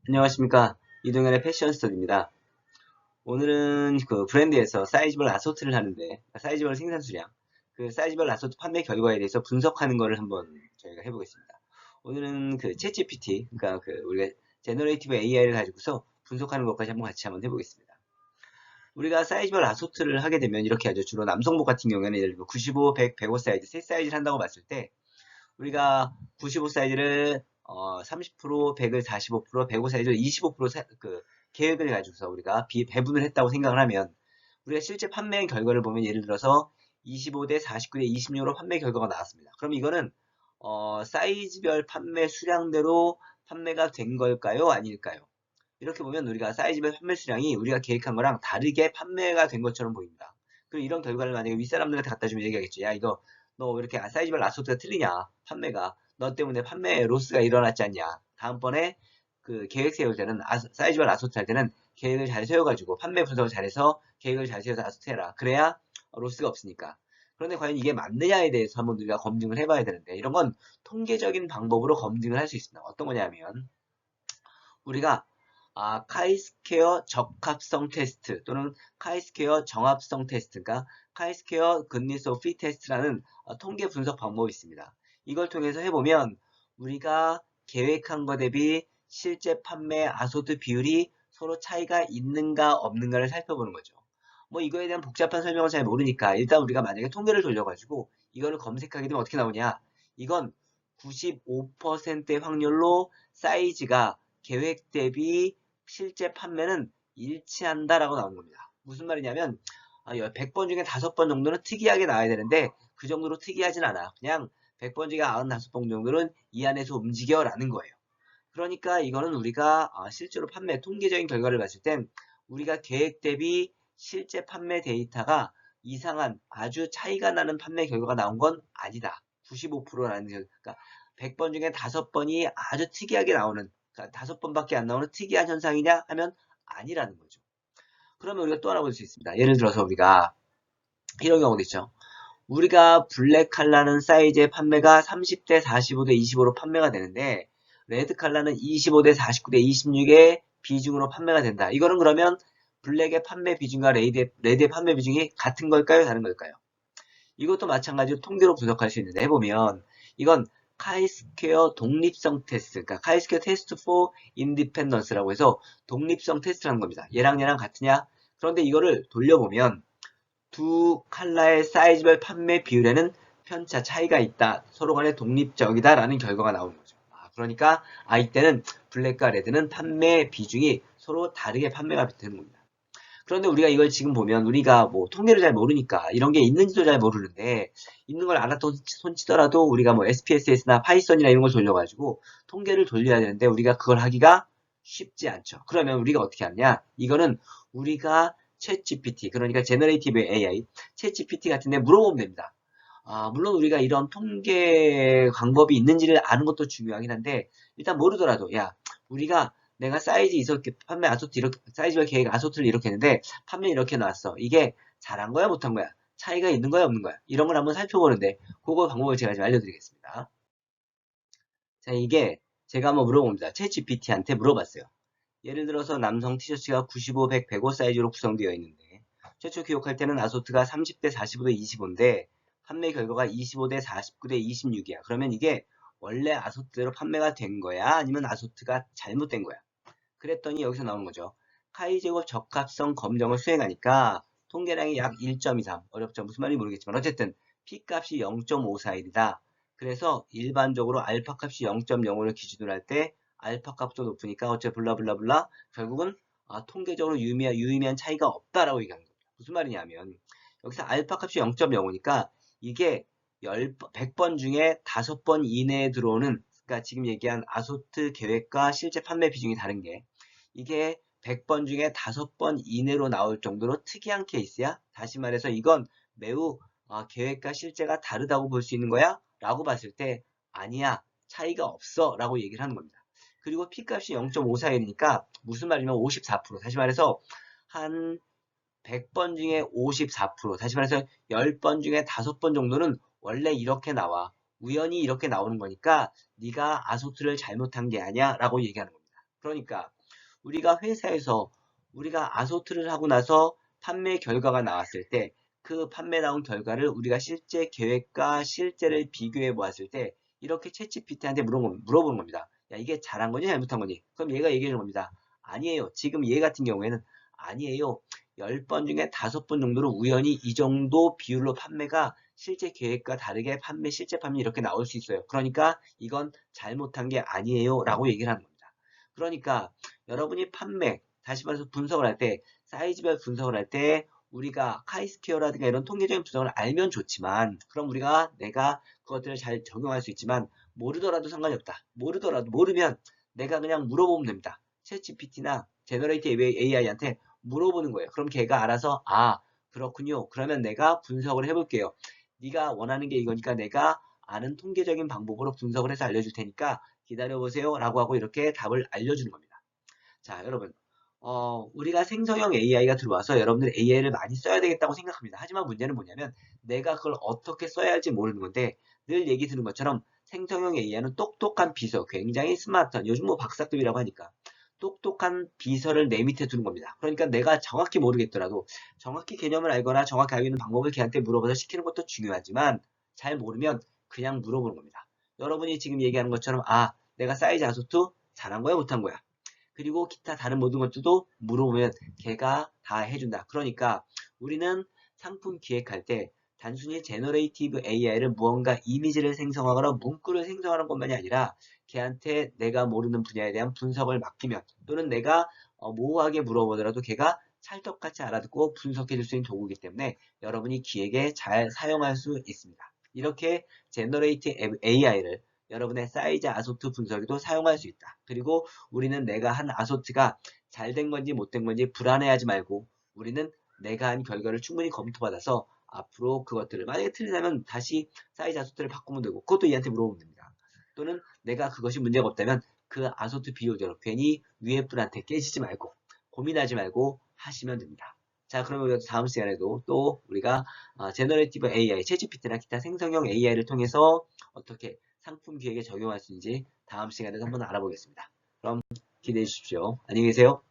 안녕하십니까. 이동현의 패션 스터디입니다. 오늘은 그 브랜드에서 사이즈별 아소트를 하는데, 사이즈별 생산 수량, 그 사이즈별 아소트 판매 결과에 대해서 분석하는 거를 한번 저희가 해보겠습니다. 오늘은 그 챗GPT, 그러니까 그 우리가 제너레이티브 AI를 가지고서 분석하는 것까지 한번 같이 한번 해보겠습니다. 우리가 사이즈별 아소트를 하게 되면 이렇게 하죠. 주로 남성복 같은 경우에는 예를 들어 95, 100, 105 사이즈, 세 사이즈를 한다고 봤을 때, 우리가 95 사이즈를 30%, 100을 45%, 105 사이즈를 25% 그 계획을 가지고서 우리가 배분을 했다고 생각을 하면 우리가 실제 판매 결과를 보면 예를 들어서 25대 49대 26으로 판매 결과가 나왔습니다. 그럼 이거는 사이즈별 판매 수량대로 판매가 된 걸까요? 아닐까요? 이렇게 보면 우리가 사이즈별 판매 수량이 우리가 계획한 거랑 다르게 판매가 된 것처럼 보입니다. 그리고 이런 결과를 만약에 윗사람들한테 갖다 주면 얘기하겠죠. 야, 이거 너 왜 이렇게 사이즈별 라소트가 틀리냐? 판매가. 너 때문에 판매 로스가 일어났지 않냐? 다음번에 그 계획 세울 때는 사이즈별 라소트 할 때는 계획을 잘 세워가지고 판매 분석을 잘해서 계획을 잘 세워서 라소트 해라. 그래야 로스가 없으니까. 그런데 과연 이게 맞느냐에 대해서 한번 우리가 검증을 해봐야 되는데 이런 건 통계적인 방법으로 검증을 할 수 있습니다. 어떤 거냐면 우리가 카이스퀘어 적합성 테스트 또는 카이스퀘어 정합성 테스트가 카이스퀘어 goodness of fit 테스트라는 통계 분석 방법이 있습니다. 이걸 통해서 해보면 우리가 계획한 것 대비 실제 판매 아소트 비율이 서로 차이가 있는가 없는가를 살펴보는 거죠. 뭐 이거에 대한 복잡한 설명을 잘 모르니까 일단 우리가 만약에 통계를 돌려가지고 이거를 검색하게 되면 어떻게 나오냐? 이건 95%의 확률로 사이즈가 계획 대비 실제 판매는 일치한다라고 나온 겁니다. 무슨 말이냐면 100번 중에 5번 정도는 특이하게 나와야 되는데 그 정도로 특이하진 않아. 그냥 100번 중에 95번 정도는 이 안에서 움직여라는 거예요. 그러니까 이거는 우리가 실제로 판매 통계적인 결과를 봤을 땐 우리가 계획 대비 실제 판매 데이터가 이상한 아주 차이가 나는 판매 결과가 나온 건 아니다. 95%라는 그러니까 100번 중에 5번이 아주 특이하게 나오는 그러니까 5번밖에 안 나오는 특이한 현상이냐 하면 아니라는 거죠. 그러면 우리가 또 하나 볼 수 있습니다. 예를 들어서 우리가 이런 경우도 있죠. 우리가 블랙 칼라는 사이즈의 판매가 30대 45대 25로 판매가 되는데 레드 칼라는 25대 49대 26의 비중으로 판매가 된다. 이거는 그러면 블랙의 판매 비중과 레드의 판매 비중이 같은 걸까요? 다른 걸까요? 이것도 마찬가지로 통계로 분석할 수 있는데 해보면 이건 카이스퀘어 독립성 테스트, 그러니까 카이스퀘어 테스트 for independence라고 해서 독립성 테스트라는 겁니다. 얘랑 같으냐? 그런데 이거를 돌려보면 두 컬러의 사이즈별 판매 비율에는 편차 차이가 있다. 서로 간에 독립적이다라는 결과가 나오는 거죠. 그러니까 이때는 블랙과 레드는 판매 비중이 서로 다르게 판매가 되는 겁니다. 그런데 우리가 이걸 지금 보면 우리가 뭐 통계를 잘 모르니까 이런 게 있는지도 잘 모르는데 있는 걸 알았던 손치더라도 우리가 뭐 SPSS나 파이썬이나 이런 걸 돌려가지고 통계를 돌려야 되는데 우리가 그걸 하기가 쉽지 않죠. 그러면 우리가 어떻게 하느냐? 이거는 우리가 챗 GPT 그러니까 제너레이티브 AI 챗 GPT 같은 데 물어보면 됩니다. 물론 우리가 이런 통계 방법이 있는지를 아는 것도 중요하긴 한데 일단 모르더라도 야 우리가 내가 사이즈 이렇게 판매 아소트 이렇게 사이즈별 계획 아소트를 이렇게 했는데 판매 이렇게 나왔어. 이게 잘한 거야 못한 거야? 차이가 있는 거야 없는 거야? 이런 걸 한번 살펴보는데 그거 방법을 제가 좀 알려드리겠습니다. 자 이게 제가 한번 물어봅니다. 챗 GPT한테 물어봤어요. 예를 들어서 남성 티셔츠가 95, 100, 105 사이즈로 구성되어 있는데 최초 기록할 때는 아소트가 30대 45대 25인데 판매 결과가 25대 49대 26이야. 그러면 이게 원래 아소트대로 판매가 된 거야? 아니면 아소트가 잘못된 거야? 그랬더니 여기서 나오는 거죠. 카이제곱 적합성 검정을 수행하니까 통계량이 약 1.23. 어렵죠. 무슨 말인지 모르겠지만 어쨌든 P값이 0.54일이다. 그래서 일반적으로 알파 값이 0.05를 기준으로 할 때 알파 값도 높으니까 어째 블라블라블라 결국은 통계적으로 유의미한 차이가 없다라고 얘기하는 겁니다. 무슨 말이냐면 여기서 알파 값이 0.05니까 이게 100번 중에 5번 이내에 들어오는 그러니까 지금 얘기한 아소트 계획과 실제 판매 비중이 다른 게 이게 100번 중에 5번 이내로 나올 정도로 특이한 케이스야. 다시 말해서 이건 매우 계획과 실제가 다르다고 볼 수 있는 거야? 라고 봤을 때 아니야. 차이가 없어. 라고 얘기를 하는 겁니다. 그리고 P값이 0.54이니까 무슨 말이냐면 54%. 다시 말해서 한 100번 중에 54%. 다시 말해서 10번 중에 5번 정도는 원래 이렇게 나와. 우연히 이렇게 나오는 거니까 네가 아소트를 잘못한 게 아니야 라고 얘기하는 겁니다. 그러니까 우리가 회사에서 우리가 아소트를 하고 나서 판매 결과가 나왔을 때 그 판매 나온 결과를 우리가 실제 계획과 실제를 비교해 보았을 때 이렇게 챗GPT한테 물어보는 겁니다. 야, 이게 잘한 거니 잘못한 거니? 그럼 얘가 얘기해 주는 겁니다. 아니에요. 지금 얘 같은 경우에는 아니에요. 10번 중에 5번 정도로 우연히 이 정도 비율로 판매가 실제 계획과 다르게 실제 판매 이렇게 나올 수 있어요. 그러니까 이건 잘못한 게 아니에요. 라고 얘기를 하는 겁니다. 그러니까 여러분이 다시 말해서 분석을 할 때, 사이즈별 분석을 할 때 우리가 카이스퀘어라든가 이런 통계적인 분석을 알면 좋지만 그럼 내가 그것들을 잘 적용할 수 있지만 모르더라도 상관이 없다. 모르면 내가 그냥 물어보면 됩니다. 챗 GPT나 제너레이티브 AI한테 물어보는 거예요. 그럼 걔가 알아서 그렇군요. 그러면 내가 분석을 해볼게요. 네가 원하는 게 이거니까 내가 아는 통계적인 방법으로 분석을 해서 알려줄 테니까 기다려보세요. 라고 하고 이렇게 답을 알려주는 겁니다. 자, 여러분. 우리가 생성형 AI가 들어와서 여러분들 AI를 많이 써야 되겠다고 생각합니다. 하지만 문제는 뭐냐면 내가 그걸 어떻게 써야 할지 모르는 건데 늘 얘기 드는 것처럼 생성형 AI는 똑똑한 비서, 굉장히 스마트한, 요즘 뭐 박사급이라고 하니까 똑똑한 비서를 내 밑에 두는 겁니다. 그러니까 내가 정확히 모르겠더라도 정확히 개념을 알거나 정확히 알고 있는 방법을 걔한테 물어봐서 시키는 것도 중요하지만 잘 모르면 그냥 물어보는 겁니다. 여러분이 지금 얘기하는 것처럼 내가 사이즈 아소트 잘한 거야 못한 거야? 그리고 기타 다른 모든 것들도 물어보면 걔가 다 해준다. 그러니까 우리는 상품 기획할 때 단순히 제너레이티브 AI를 무언가 이미지를 생성하거나 문구를 생성하는 것만이 아니라 걔한테 내가 모르는 분야에 대한 분석을 맡기면 또는 내가 모호하게 물어보더라도 걔가 찰떡같이 알아듣고 분석해 줄 수 있는 도구이기 때문에 여러분이 기획에 잘 사용할 수 있습니다. 이렇게 제너레이티브 AI를 여러분의 사이즈 아소트 분석에도 사용할 수 있다. 그리고 우리는 내가 한 아소트가 잘 된 건지 못 된 건지 불안해하지 말고 우리는 내가 한 결과를 충분히 검토받아서 앞으로 그것들을 만약에 틀리다면 다시 사이즈 아소트를 바꾸면 되고 그것도 얘한테 물어보면 됩니다. 또는 내가 그것이 문제가 없다면 그 아소트 비율대로 괜히 위에 분한테 깨지지 말고 고민하지 말고 하시면 됩니다. 자, 그러면 다음 시간에도 또 우리가 제너레이티브 AI, 챗GPT나 기타 생성형 AI를 통해서 어떻게 상품 기획에 적용할 수 있는지 다음 시간에 한번 알아보겠습니다. 그럼 기대해 주십시오. 안녕히 계세요.